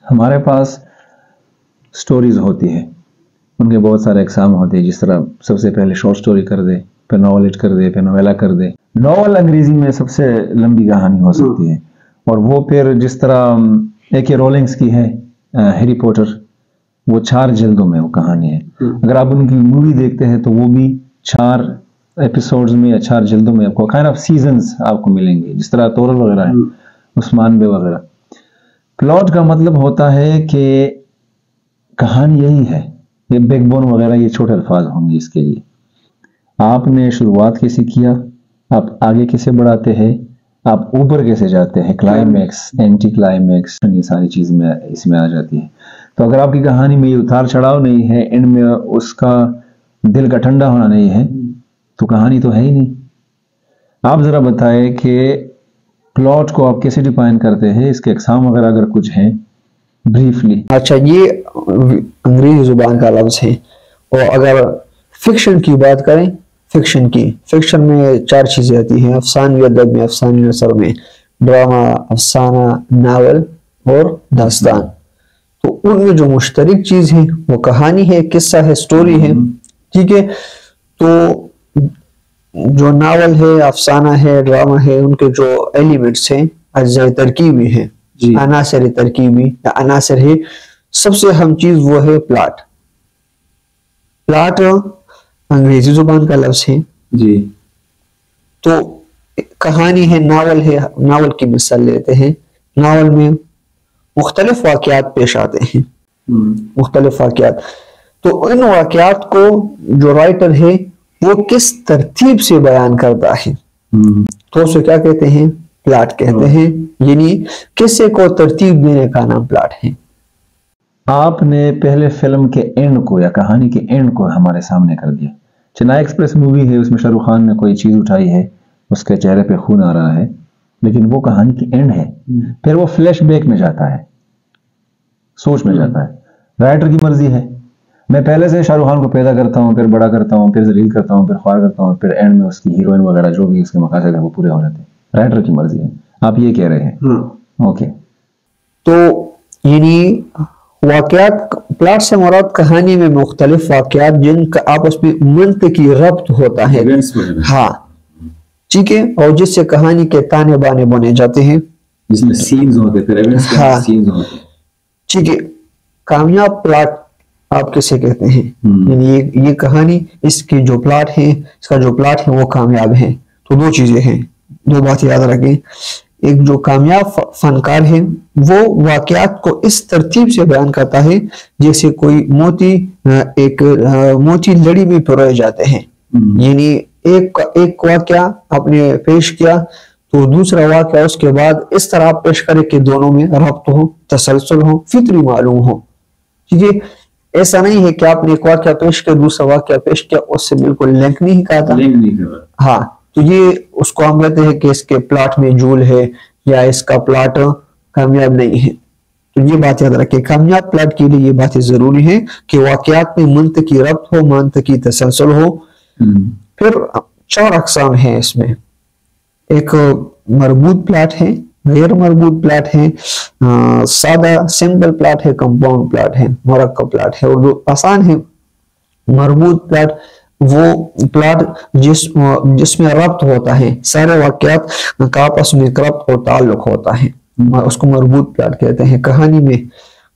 ہمارے پاس سٹوریز ہوتی ہیں، ان کے بہت سارے اقسام ہوتے ہیں، جس طرح سب سے پہلے شارٹ سٹوری کر دے، پھر ناولٹ کر دے، پھر نویلا کر دے۔ ناول انگریزی میں سب سے لمبی کہانی ہو سکتی ہے، اور وہ پھر جس طرح ایک رولنگز کی ہے ہیری پوٹر، وہ 4 جلدوں میں وہ کہانی ہے۔ اگر آپ ان کی مووی دیکھتے ہیں تو وہ بھی 4 ایپیسوڈز میں یا 4 جلدوں میں آپ کو کائنڈ آف سیزنز آپ کو ملیں گے، جس طرح تورل وغیرہ ہے، عثمان بے وغیرہ۔ پلاٹ کا مطلب ہوتا ہے کہ کہانی یہی ہے، یہ بیک بون وغیرہ یہ چھوٹے الفاظ ہوں گے اس کے لیے۔ آپ نے شروعات کیسے کیا، آپ آگے کیسے بڑھاتے ہیں، آپ اوپر کیسے جاتے ہیں، کلائمیکس، اینٹی کلائمیکس، یہ ساری چیز میں اس میں آ جاتی ہے۔ تو اگر آپ کی کہانی میں یہ اتار چڑھاؤ نہیں ہے، اینڈ میں اس کا دل کا ٹھنڈا ہونا نہیں ہے، تو کہانی تو ہے ہی نہیں۔ آپ ذرا بتائیں کہ پلاٹ کو آپ کیسے ڈیفائن کرتے ہیں، اس کے اقسام وغیرہ اگر کچھ ہیں بریفلی۔ اچھا، یہ انگریزی زبان کا لفظ ہے، اور اگر فکشن کی بات کریں، فکشن میں 4 چیزیں آتی ہیں، افسانوی ادب میں، افسانوی نثر میں، ڈرامہ، افسانہ، ناول اور داستان۔ تو ان میں جو مشترک چیز ہے وہ کہانی ہے، قصہ ہے، سٹوری ہے، ٹھیک ہے۔ تو جو ناول ہے، افسانہ ہے، ڈرامہ ہے، ان کے جو ایلیمنٹس ہیں، اجزاء ترکیبی ہیں، عناصر ترکیبی یا عناصر ہے، سب سے اہم چیز وہ ہے پلاٹ۔ پلاٹ انگریزی زبان کا لفظ ہے جی۔ تو کہانی ہے، ناول ہے، ناول کی مثال لیتے ہیں، ناول میں مختلف واقعات پیش آتے ہیں، مختلف واقعات۔ تو ان واقعات کو جو رائٹر ہے وہ کس ترتیب سے بیان کرتا ہے، تو اسے کیا کہتے ہیں، پلاٹ کہتے ہیں، یعنی قصے کو ترتیب دینے کا نام پلاٹ ہے۔ آپ نے پہلے فلم کے اینڈ کو یا کہانی کے اینڈ کو ہمارے سامنے کر دیا۔ چنائی ایکسپریس مووی ہے، اس میں شاہ رخ خان نے کوئی چیز اٹھائی ہے، اس کے چہرے پہ خون آ رہا ہے، لیکن وہ کہانی کی اینڈ ہے۔ پھر وہ فلیش بیک میں جاتا ہے، سوچ میں جاتا ہے، رائٹر کی مرضی ہے۔ میں پہلے سے شاہ رخ خان کو پیدا کرتا ہوں، پھر بڑا کرتا ہوں، پھر ذلیل کرتا ہوں، پھر خوار کرتا ہوں، پھر اینڈ میں اس کی ہیروئن وغیرہ جو بھی اس کے مقاصد ہیں وہ پورے ہو جاتے ہیں۔ رائٹر کی مرضی ہے، آپ یہ کہہ رہے ہیں؟ اوکے۔ تو یعنی واقعات، پلاٹ سے مراد کہانی میں مختلف واقعات جن کا آپس میں منطقی ربط ہوتا ہے، ہاں ٹھیک ہے، اور جس سے کہانی کے تانے بانے بنے جاتے ہیں، جس میں سینز ہوتے ہیں، پھر ایونٹس کے سینز ہوتے ہیں، ٹھیک ہے۔ کامیاب پلاٹ آپ کسے کہتے ہیں، یعنی یہ کہانی، اس کی جو پلاٹ ہے، اس کا جو پلاٹ ہے وہ کامیاب ہے۔ تو 2 چیزیں ہیں، 2 باتیں یاد رکھیں۔ ایک جو کامیاب فنکار ہے وہ واقعات کو اس ترتیب سے بیان کرتا ہے جیسے کوئی موتی ایک موتی لڑی میں پروئے جاتے ہیں، یعنی ایک واقعہ آپ نے پیش کیا تو دوسرا واقعہ اس کے بعد اس طرح پیش کرے کہ دونوں میں ربط ہو، تسلسل ہو، فطری معلوم ہو، ٹھیک ہے۔ ایسا نہیں ہے کہ آپ نے ایک واقعہ پیش کیا، دوسرا واقعہ پیش کیا، اس سے بالکل لنک نہیں کرتا، ہاں، تو یہ اس کو ہم کہتے ہیں کہ اس کے پلاٹ میں جھول ہے یا اس کا پلاٹ کامیاب نہیں ہے۔ تو یہ بات یاد رکھیں، کامیاب پلاٹ کے لیے یہ باتیں ضروری ہیں کہ واقعات میں منطقی ربط ہو، منطقی تسلسل ہو۔ پھر 4 اقسام ہیں اس میں، ایک مربوط پلاٹ ہے، غیر مربوط پلاٹ ہے، سادہ سمپل پلاٹ ہے، کمپاؤنڈ پلاٹ ہے، مرکب پلاٹ ہے، اور جو آسان ہے مربوط پلاٹ، وہ پلاٹ جس میں ربط ہوتا ہے، سارے واقعات کا آپس میں ربط اور تعلق ہوتا ہے، اس کو مربوط پلاٹ کہتے ہیں کہانی میں۔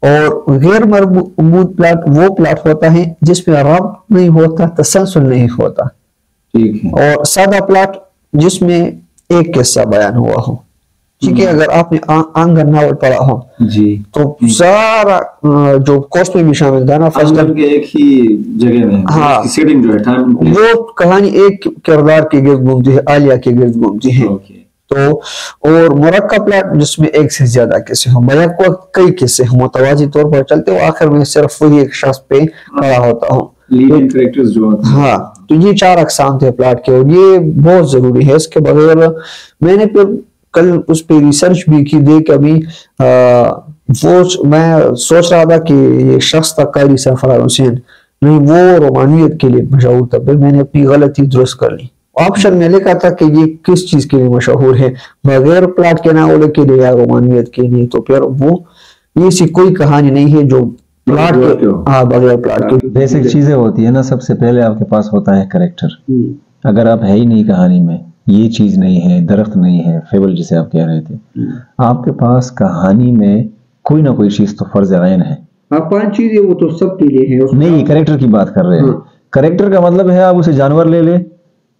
اور غیر مربوط پلاٹ وہ پلاٹ ہوتا ہے جس میں ربط نہیں ہوتا، تسلسل نہیں ہوتا، اور سادہ پلاٹ جس میں ایک قصہ بیان ہوا ہو، ٹھیک ہے۔ اگر آپ نے آنگن ناول پڑھا ہو تو سارا جو کورس میں بھی شامل تھا نا، ایک ہی جگہ میں، ہاں، وہ کہانی ایک کردار کے گرد گھومتی ہے، عالیہ کے گرد گھومتی ہے۔ تو اور مرکب پلاٹ جس میں ایک سے زیادہ قصے ہوں، بیک وقت کئی قصے ہوں، متوازی طور پر چلتے ہو، آخر میں صرف وہی ایک شخص پہ کھڑا ہوتا ہوں، ہاں۔ تو یہ 4 اقسام تھے پلاٹ کے، اور یہ بہت ضروری ہے، اس کے بغیر میں نے پھر کل اس پہ ریسرچ بھی کی، دیکھ ابھی میں سوچ رہا تھا کہ یہ شخص تھا قاری سرفراز حسین، نہیں، وہ رومانویت کے لیے مشہور تھا، پھر میں نے اپنی غلطی درست کر لی، آپشن میں لکھا تھا کہ یہ کس چیز کے لیے مشہور ہے، بغیر پلاٹ کے ناولوں کے لیے یا رومانویت کے لیے، تو پھر وہ یہ ایسی کوئی کہانی نہیں ہے جو پلاٹ کے بغیر پلاٹ کے بیسک چیزیں ہوتی ہے نا. سب سے پہلے آپ کے پاس ہوتا ہے کریکٹر. اگر آپ ہے ہی نہیں کہانی میں, یہ چیز نہیں ہے, درخت نہیں ہے, فیبل جسے آپ کہہ رہے تھے, آپ کے پاس کہانی میں کوئی نہ کوئی چیز تو فرض عین ہے. 5 چیزیں وہ تو سب کے لیے ہیں. نہیں, کریکٹر کی بات کر رہے ہیں. کریکٹر کا مطلب ہے آپ اسے جانور لے لے,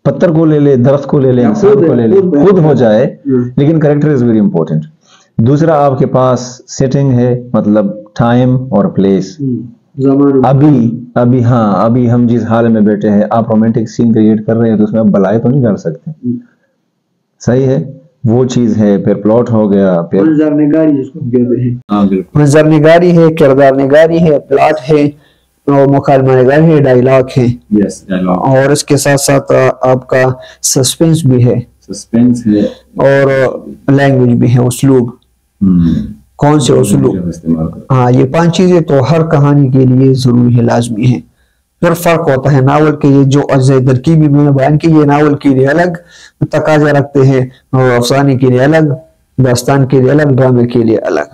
پتھر کو لے لے, درخت کو لے لے, انسان کو لے لے, خود ہو جائے, لیکن کریکٹر از ویری امپورٹنٹ. دوسرا آپ کے پاس سیٹنگ ہے, مطلب ٹائم اور پلیس. ابھی ہم جس حال میں بیٹھے ہیں, آپ رومانٹک سین کریٹ کر رہے ہیں تو اس میں آپ بلائے تو نہیں ڈال سکتے. صحیح ہے, وہ چیز ہے. پھر پلاٹ ہو گیا, پھر منظر نگاری جس کو کہتے ہیں, منظر نگاری ہے, کردار نگاری ہے, پلاٹ ہے, اور مکالمہ نگاری ہے, ڈائلاگ ہے. اور اس کے ساتھ ساتھ آپ کا سسپینس بھی ہے, اور لینگویج بھی ہے, اسلوب, کون سے اسلوب. ہاں, یہ 5 چیزیں تو ہر کہانی کے لیے ضروری ہے, لازمی ہے. پھر فرق ہوتا ہے ناول کے, یہ جو اجزاء ترکیبی میں نے بیان کی, یہ ناول کے لیے الگ تقاضا رکھتے ہیں, اور افسانے کے لیے الگ, داستان کے لیے الگ, ڈرامے کے لیے الگ.